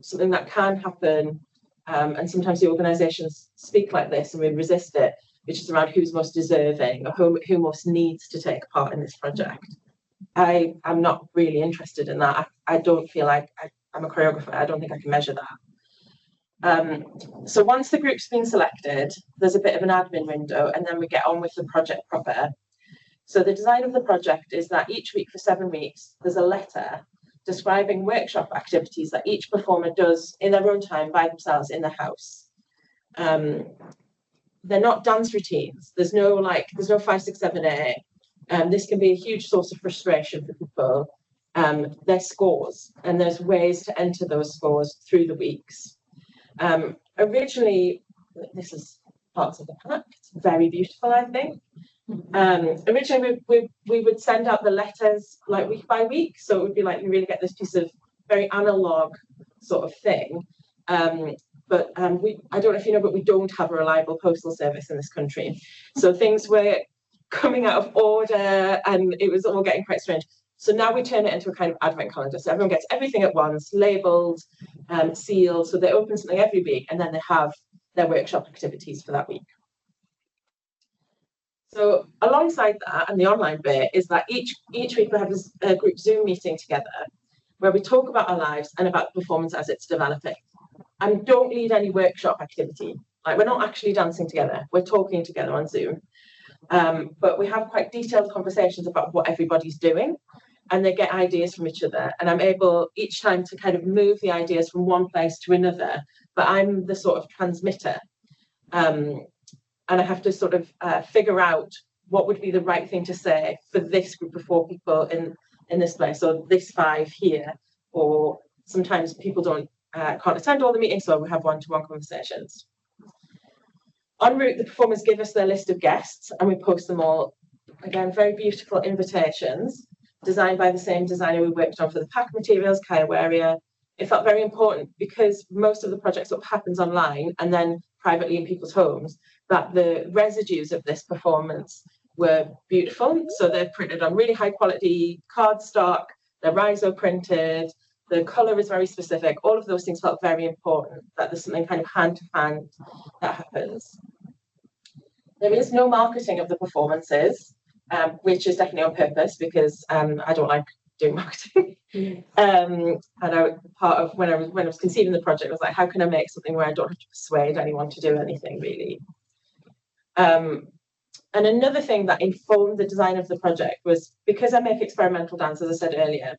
something that can happen, and sometimes the organisations speak like this and we resist it, which is around who's most deserving or who most needs to take part in this project. I'm not really interested in that. I don't feel like I'm a choreographer. I don't think I can measure that. So once the group's been selected, there's a bit of an admin window, and then we get on with the project proper. So the design of the project is that each week for 7 weeks, there's a letter describing workshop activities that each performer does in their own time by themselves in the house. They're not dance routines. There's no 5, 6, 7, 8. This can be a huge source of frustration for people. They're scores, and there's ways to enter those scores through the weeks. Originally, this is parts of the pack. It's very beautiful, I think. Originally, we would send out the letters like week by week, so it would be like you really get this piece of very analog sort of thing. But I don't know if you know, but we don't have a reliable postal service in this country, so things were coming out of order, and it was all getting quite strange. So now we turn it into a kind of advent calendar, so everyone gets everything at once, labelled, sealed, so they open something every week, and then they have their workshop activities for that week. So alongside that, and the online bit, is that each week we have a group Zoom meeting together where we talk about our lives and about the performance as it's developing. And don't lead any workshop activity. Like, we're not actually dancing together, we're talking together on Zoom. But we have quite detailed conversations about what everybody's doing, and they get ideas from each other. And I'm able each time to kind of move the ideas from one place to another, but I'm the sort of transmitter. And I have to sort of figure out what would be the right thing to say for this group of 4 people in this place, or this 5 here. Or sometimes people can't attend all the meetings, so we have one-to-one conversations. En route, the performers give us their list of guests, and we post them all. Again, very beautiful invitations, designed by the same designer we worked on for the pack materials, Kaya Waria. It felt very important because most of the project sort of happens online and then privately in people's homes, that the residues of this performance were beautiful. So they're printed on really high quality cardstock, they're riso printed, the colour is very specific. All of those things felt very important, that there's something kind of hand to hand that happens. There is no marketing of the performances, which is definitely on purpose because I don't like doing marketing. And part of when I was conceiving the project was like, how can I make something where I don't have to persuade anyone to do anything really? And another thing that informed the design of the project was, because I make experimental dance, as I said earlier,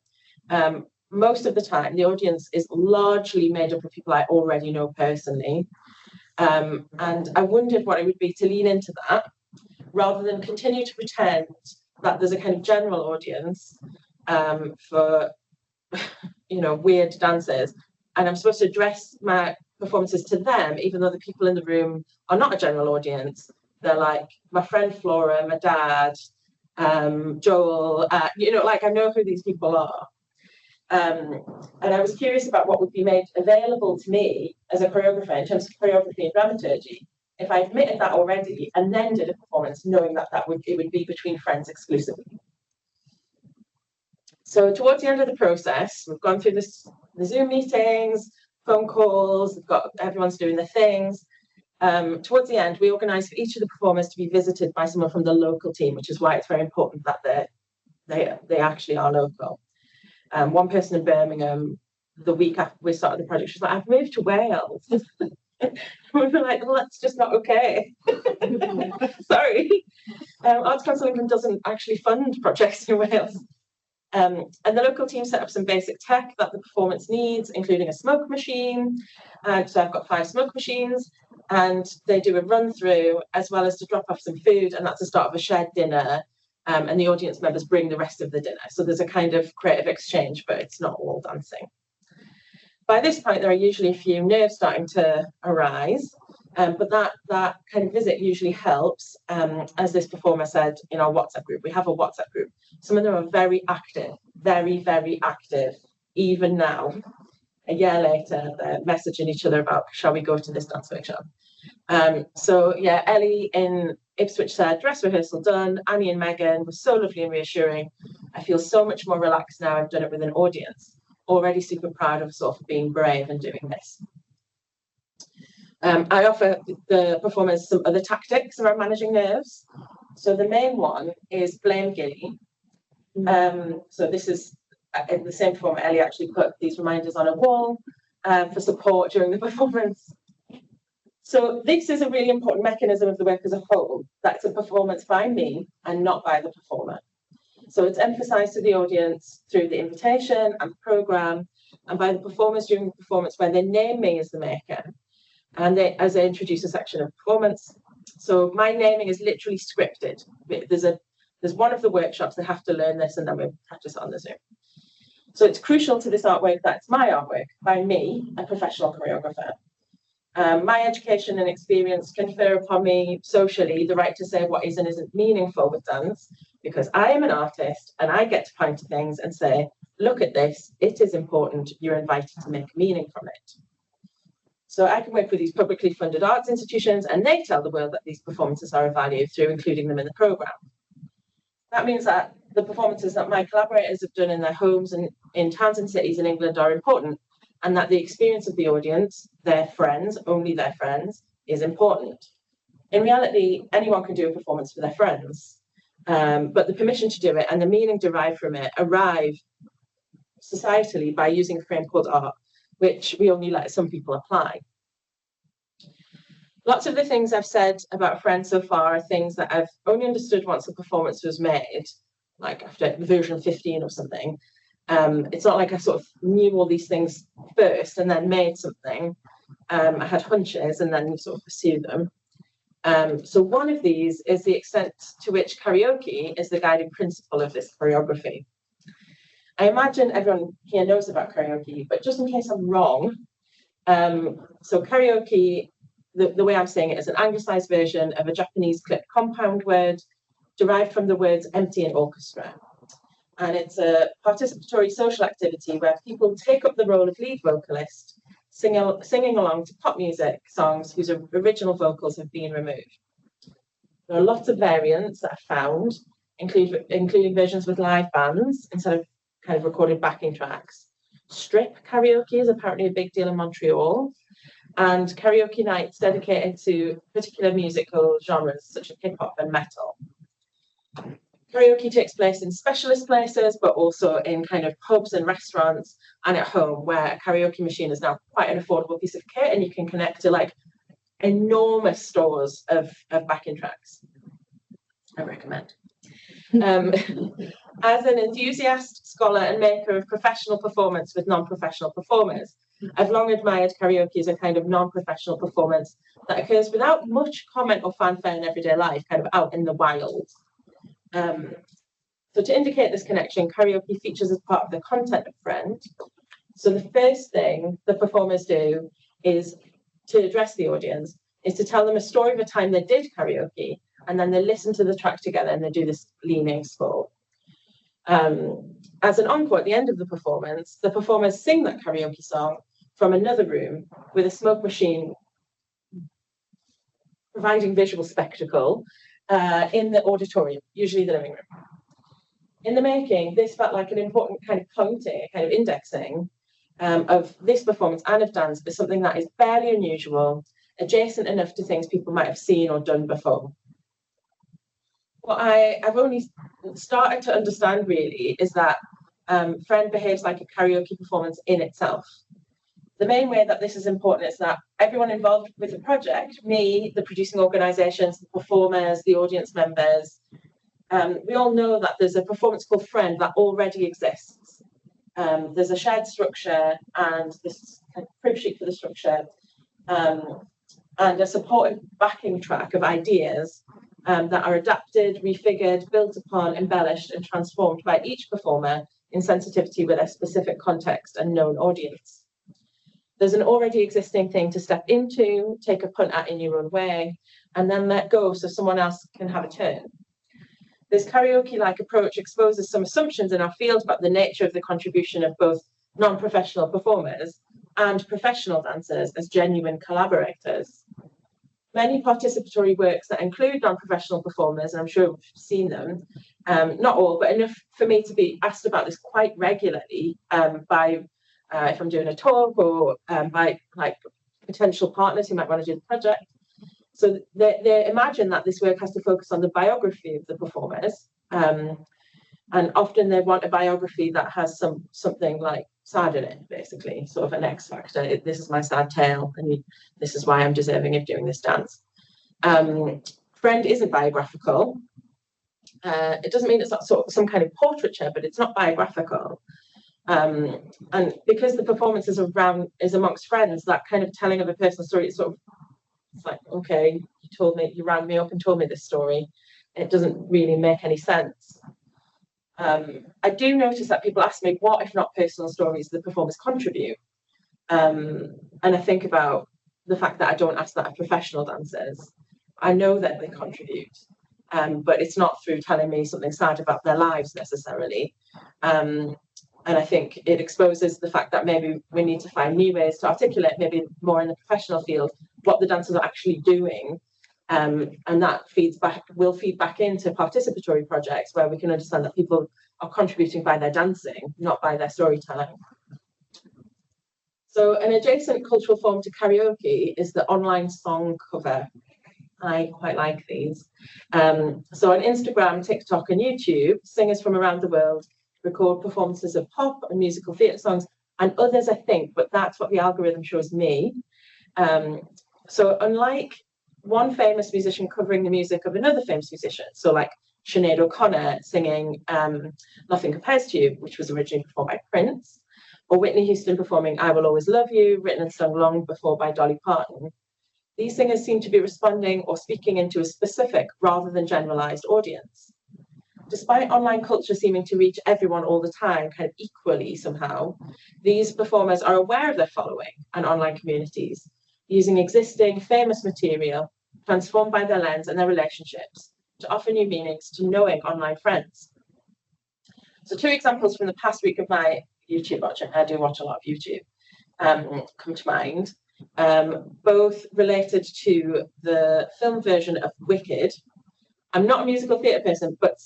most of the time the audience is largely made up of people I already know personally. And I wondered what it would be to lean into that rather than continue to pretend that there's a kind of general audience for weird dancers, and I'm supposed to address my performances to them, even though the people in the room are not a general audience. They're like my friend Flora, my dad, Joel, like I know who these people are. And I was curious about what would be made available to me as a choreographer in terms of choreography and dramaturgy if I admitted that already and then did a performance knowing that it would be between friends exclusively. So towards the end of the process, we've gone through the Zoom meetings, phone calls, everyone's doing their things. Towards the end, we organised for each of the performers to be visited by someone from the local team, which is why it's very important that they actually are local. One person in Birmingham, the week after we started the project, she was like, I've moved to Wales. We were like, well, that's just not okay. Sorry. Arts Council England doesn't actually fund projects in Wales. And the local team set up some basic tech that the performance needs, including a smoke machine. So I've got 5 smoke machines, and they do a run through as well as to drop off some food, and that's the start of a shared dinner. And the audience members bring the rest of the dinner. So there's a kind of creative exchange, but it's not all dancing. By this point, there are usually a few nerves starting to arise, but that kind of visit usually helps. As this performer said in our WhatsApp group, we have a WhatsApp group. Some of them are very active, very, very active, even now. A year later, they're messaging each other about, shall we go to this dance workshop? So yeah, Ellie in Ipswich said, dress rehearsal done. Annie and Megan was so lovely and reassuring. I feel so much more relaxed now I've done it with an audience. Already super proud of myself for being brave and doing this. I offer the performers some other tactics around managing nerves. So the main one is blame Gillie. So this is the same performer. Ellie actually put these reminders on a wall for support during the performance. So this is a really important mechanism of the work as a whole. That's a performance by me and not by the performer. So it's emphasised to the audience through the invitation and programme, and by the performers during the performance where they name me as the maker, and as they introduce a section of performance. So my naming is literally scripted. There's one of the workshops they have to learn this, and then we practice it on the Zoom. So it's crucial to this artwork that it's my artwork by me, a professional choreographer. My education and experience confer upon me socially the right to say what is and isn't meaningful with dance, because I am an artist and I get to point to things and say, look at this, it is important, you're invited to make meaning from it. So I can work with these publicly funded arts institutions and they tell the world that these performances are of value through including them in the programme. That means that the performances that my collaborators have done in their homes and in towns and cities in England are important, and that the experience of the audience, their friends, only their friends, is important. In reality, anyone can do a performance for their friends, but the permission to do it and the meaning derived from it arrive societally by using a frame called art, which we only let some people apply. Lots of the things I've said about friends so far are things that I've only understood once the performance was made, like after version 15 or something. It's not like I sort of knew all these things first and then made something. I had hunches and then sort of pursued them. So one of these is the extent to which karaoke is the guiding principle of this choreography. I imagine everyone here knows about karaoke, but just in case I'm wrong, so karaoke, the way I'm saying it, is an anglicised version of a Japanese clipped compound word derived from the words empty and orchestra. And it's a participatory social activity where people take up the role of lead vocalist, singing along to pop music songs whose original vocals have been removed. There are lots of variants that I found, including versions with live bands instead of kind of recorded backing tracks. Strip karaoke is apparently a big deal in Montreal, and karaoke nights dedicated to particular musical genres such as hip hop and metal. Karaoke takes place in specialist places, but also in kind of pubs and restaurants and at home, where a karaoke machine is now quite an affordable piece of kit, and you can connect to like enormous stores of backing tracks. I recommend. As an enthusiast, scholar, and maker of professional performance with non-professional performers, I've long admired karaoke as a kind of non-professional performance that occurs without much comment or fanfare in everyday life, kind of out in the wild. So to indicate this connection, karaoke features as part of the content of Friend. So the first thing the performers do is to address the audience, is to tell them a story of a time they did karaoke, and then they listen to the track together and they do this leaning score. As an encore at the end of the performers sing that karaoke song from another room with a smoke machine providing visual spectacle in the auditorium, usually the living room. In the making, this felt like an important kind of pointing, kind of indexing of this performance and of dance as something that is fairly unusual, adjacent enough to things people might have seen or done before. What I've only started to understand really is that Friend behaves like a karaoke performance in itself. The main way that this is important is that everyone involved with the project, me, the producing organisations, the performers, the audience members, we all know that there's a performance called Friend that already exists. There's a shared structure and this kind of crib sheet for the structure and a supportive backing track of ideas that are adapted, refigured, built upon, embellished and transformed by each performer in sensitivity with a specific context and known audience. There's an already existing thing to step into, take a punt at in your own way, and then let go so someone else can have a turn. This karaoke-like approach exposes some assumptions in our field about the nature of the contribution of both non-professional performers and professional dancers as genuine collaborators. Many participatory works that include non-professional performers, and I'm sure we've seen them, not all, but enough for me to be asked about this quite regularly by if I'm doing a talk or by like potential partners who might want to do the project. So they imagine that this work has to focus on the biography of the performers. And often they want a biography that has something like sad in it, basically, sort of an X factor. This is my sad tale, and this is why I'm deserving of doing this dance. Friend isn't biographical. It doesn't mean it's not sort of some kind of portraiture, but it's not biographical. And because the performance is amongst friends, that kind of telling of a personal story, it's like, okay, you rang me up and told me this story. It doesn't really make any sense. I do notice that people ask me, what if not personal stories the performers contribute? And I think about the fact that I don't ask that of professional dancers. I know that they contribute, but it's not through telling me something sad about their lives necessarily. And I think it exposes the fact that maybe we need to find new ways to articulate, maybe more in the professional field, what the dancers are actually doing. And that will feed back into participatory projects where we can understand that people are contributing by their dancing, not by their storytelling. So an adjacent cultural form to karaoke is the online song cover. I quite like these. So on Instagram, TikTok and YouTube, singers from around the world record performances of pop and musical theatre songs and others, I think, but that's what the algorithm shows me. So unlike one famous musician covering the music of another famous musician, so like Sinead O'Connor singing Nothing Compares to You, which was originally performed by Prince, or Whitney Houston performing I Will Always Love You, written and sung long before by Dolly Parton, these singers seem to be responding or speaking into a specific rather than generalized audience. Despite online culture seeming to reach everyone all the time, kind of equally somehow, these performers are aware of their following and online communities, using existing famous material transformed by their lens and their relationships to offer new meanings to knowing online friends. So 2 examples from the past week of my YouTube watching, I do watch a lot of YouTube, come to mind, both related to the film version of Wicked. I'm not a musical theatre person, but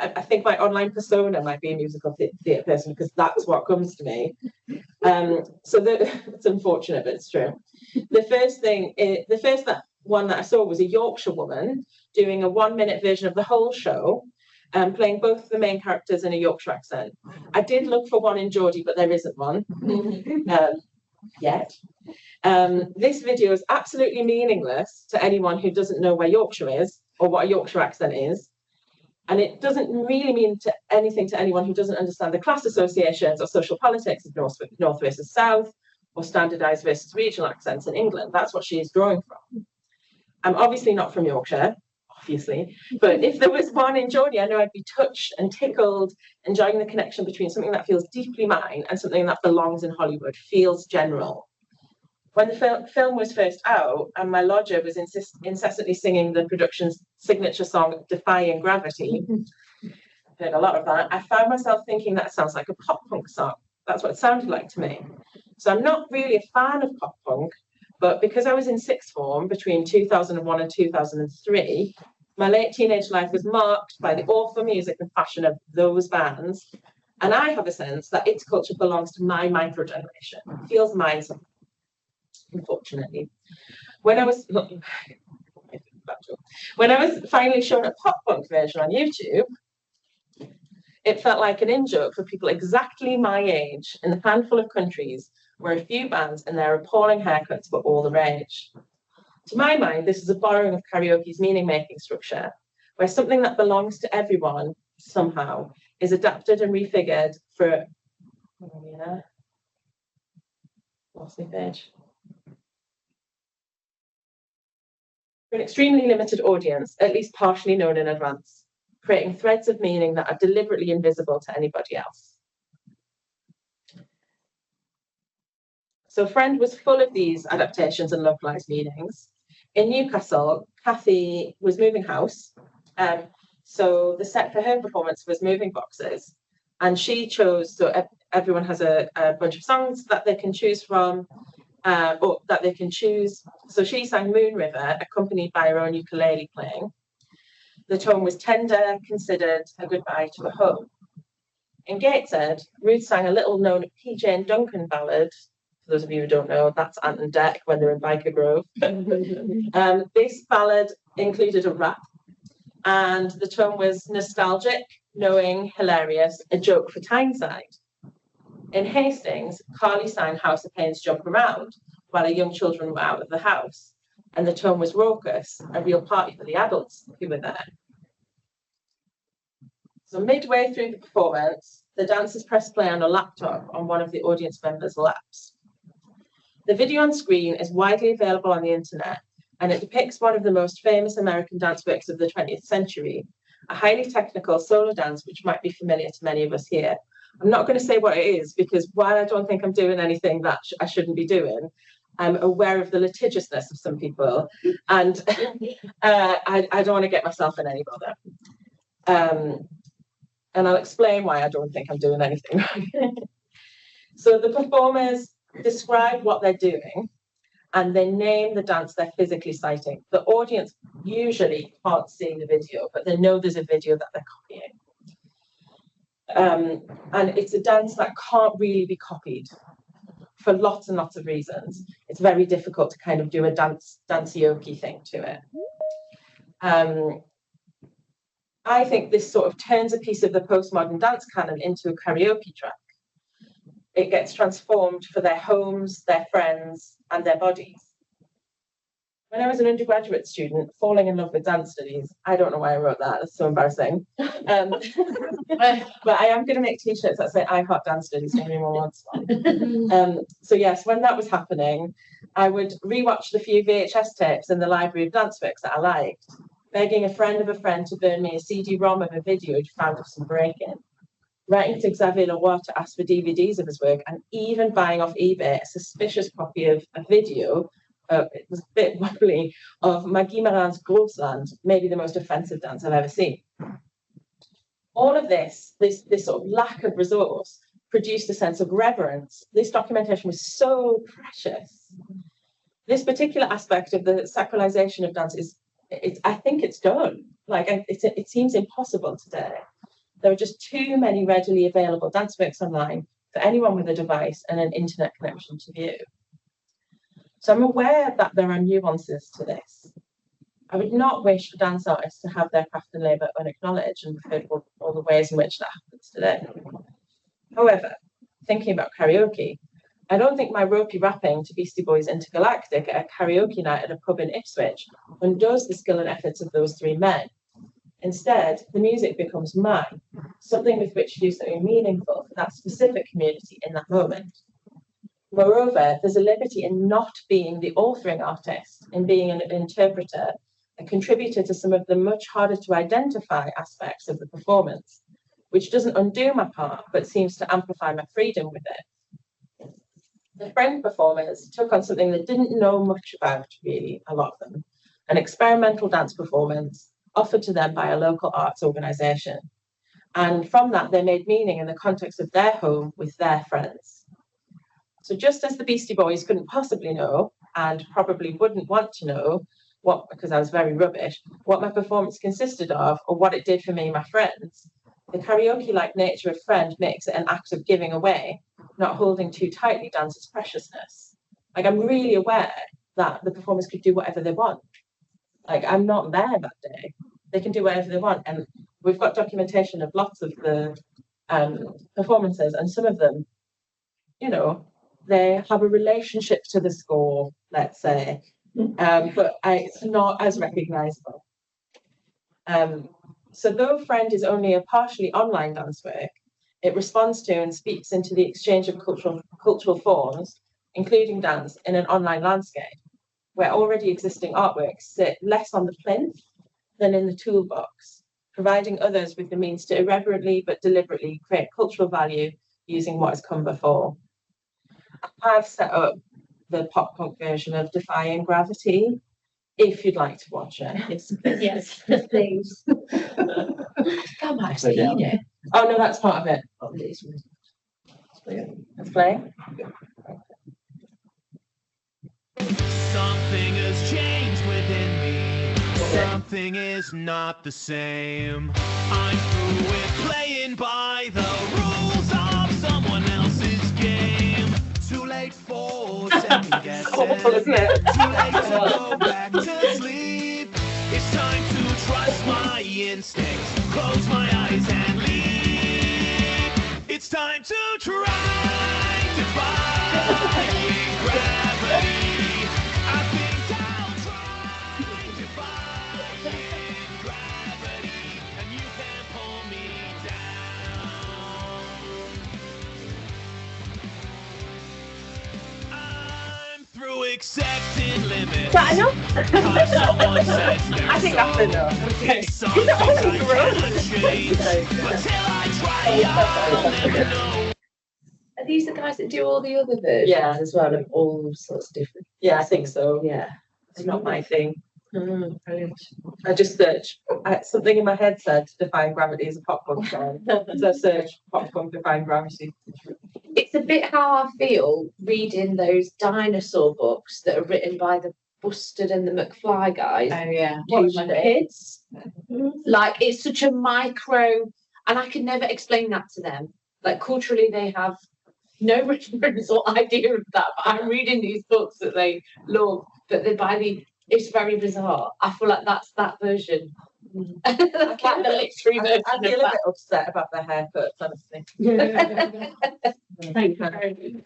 I think my online persona might be a musical theatre person because that's what comes to me. So it's unfortunate, but it's true. The first one that I saw was a Yorkshire woman doing a 1-minute version of the whole show, playing both the main characters in a Yorkshire accent. I did look for one in Geordie, but there isn't one yet. This video is absolutely meaningless to anyone who doesn't know where Yorkshire is or what a Yorkshire accent is. And it doesn't really mean anything to anyone who doesn't understand the class associations or social politics of North versus South or standardised versus regional accents in England. That's what she is drawing from. I'm obviously not from Yorkshire, obviously, but if there was one in Geordie, I know I'd be touched and tickled, enjoying the connection between something that feels deeply mine and something that belongs in Hollywood, feels general. When the film was first out and my lodger was incessantly singing the production's signature song, Defying Gravity, heard a lot of that, I found myself thinking that sounds like a pop punk song. That's what it sounded like to me. So I'm not really a fan of pop punk, but because I was in sixth form between 2001 and 2003, my late teenage life was marked by the awful music and fashion of those bands. And I have a sense that its culture belongs to my microgeneration. It feels mine, unfortunately. When I was finally shown a pop punk version on YouTube, it felt like an in-joke for people exactly my age in the handful of countries where a few bands and their appalling haircuts were all the rage. To my mind, this is a borrowing of karaoke's meaning-making structure, where something that belongs to everyone somehow is adapted and refigured for lost my page. For an extremely limited audience, at least partially known in advance, creating threads of meaning that are deliberately invisible to anybody else. So Friend was full of these adaptations and localized meanings. In Newcastle, Kathy was moving house. So the set for her performance was moving boxes. And she chose, so everyone has a bunch of songs that they can choose from, or that they can choose. So she sang Moon River, accompanied by her own ukulele playing. The tone was tender, considered, a goodbye to a home. In Gateshead, Ruth sang a little-known PJ and Duncan ballad. For those of you who don't know, that's Ant and Dec when they're in Biker Grove. This ballad included a rap, and the tone was nostalgic, knowing, hilarious, a joke for Tyneside. In Hastings, Carly sang House of Pains Jump Around while her young children were out of the house, and the tone was raucous, a real party for the adults who were there. So midway through the performance, the dancers pressed play on a laptop on one of the audience members' laps. The video on screen is widely available on the internet, and it depicts one of the most famous American dance works of the 20th century, a highly technical solo dance which might be familiar to many of us here. I'm not going to say what it is, because while I don't think I'm doing anything that I shouldn't be doing, I'm aware of the litigiousness of some people, and I don't want to get myself in any bother. And I'll explain why I don't think I'm doing anything wrong. So the performers describe what they're doing, and they name the dance they're physically citing. The audience usually can't see the video, but they know there's a video that they're copying. And it's a dance that can't really be copied for lots and lots of reasons. It's very difficult to kind of do a dancey-okey thing to it. I think this sort of turns a piece of the postmodern dance canon into a karaoke track. It gets transformed for their homes, their friends, and their bodies. When I was an undergraduate student, falling in love with dance studies, I don't know why I wrote that, that's so embarrassing. But I am going to make t-shirts that say I heart dance studies if anyone wants one. So yes, when that was happening, I would rewatch the few VHS tapes in the library of dance works that I liked, begging a friend of a friend to burn me a CD-ROM of a video he'd found of some break-in, writing to Xavier Leroy to ask for DVDs of his work, and even buying off eBay a suspicious copy of a video, it was a bit wobbly, of Maggie Moran's Grossland, maybe the most offensive dance I've ever seen. All of this sort of lack of resource produced a sense of reverence. This documentation was so precious. This particular aspect of the sacralization of dance I think it's done. Like, it seems impossible today. There are just too many readily available dance works online for anyone with a device and an internet connection to view. So I'm aware that there are nuances to this. I would not wish for dance artists to have their craft and labour unacknowledged, and we've heard all the ways in which that happens today. However, thinking about karaoke, I don't think my ropey rapping to Beastie Boys Intergalactic at a karaoke night at a pub in Ipswich undoes the skill and efforts of those three men. Instead, the music becomes mine, something with which to do something meaningful for that specific community in that moment. Moreover, there's a liberty in not being the authoring artist, in being an interpreter, a contributor to some of the much harder to identify aspects of the performance, which doesn't undo my part, but seems to amplify my freedom with it. The Friend performers took on something they didn't know much about, really, a lot of them, an experimental dance performance offered to them by a local arts organisation. And from that, they made meaning in the context of their home with their friends. So just as the Beastie Boys couldn't possibly know, and probably wouldn't want to know, because I was very rubbish, what my performance consisted of or what it did for me and my friends, the karaoke-like nature of Friend makes it an act of giving away, not holding too tightly dance's preciousness. Like, I'm really aware that the performers could do whatever they want. Like, I'm not there that day. They can do whatever they want. And we've got documentation of lots of the performances, and some of them, you know, they have a relationship to the score, let's say, but it's not as recognisable. So though Friend is only a partially online dance work, it responds to and speaks into the exchange of cultural forms, including dance, in an online landscape, where already existing artworks sit less on the plinth than in the toolbox, providing others with the means to irreverently but deliberately create cultural value using what has come before. I've set up the pop punk version of Defying Gravity, if you'd like to watch it. Yes, please. Come on, seen it. Oh no, that's part of it. Let's play. Something has changed within me. Something is not the same. I'm through with playing by the rules of someone else's game. Too late for second guessing. Awful, isn't it? Too late to go back to sleep. It's time to trust my instincts. Close my eyes and leave. It's time to try defying gravity. I think I'll try defying gravity, and you can pull me down. I'm through accepting limits. I know. Cause someone says they're I think that's enough. Okay. Some things I cannot change, but till I try, I'll never know. Are these the guys that do all the other versions as well, of all sorts of different? Yeah, I think so. Yeah. It's not my thing. Brilliant. I just searched. Something in my head said Defying Gravity is a pop punk song. So I searched pop punk Defying Gravity. It's a bit how I feel reading those dinosaur books that are written by the Bustard and the McFly guys. Oh yeah. To my kids. Like, it's such a micro, and I can never explain that to them. Like, culturally, they have no reference or idea of that. But I'm reading these books that they love, but they're by the. It's very bizarre. I feel like that's that version. That's like the literary version I feel of a that. bit upset about their haircuts, honestly. Thank you.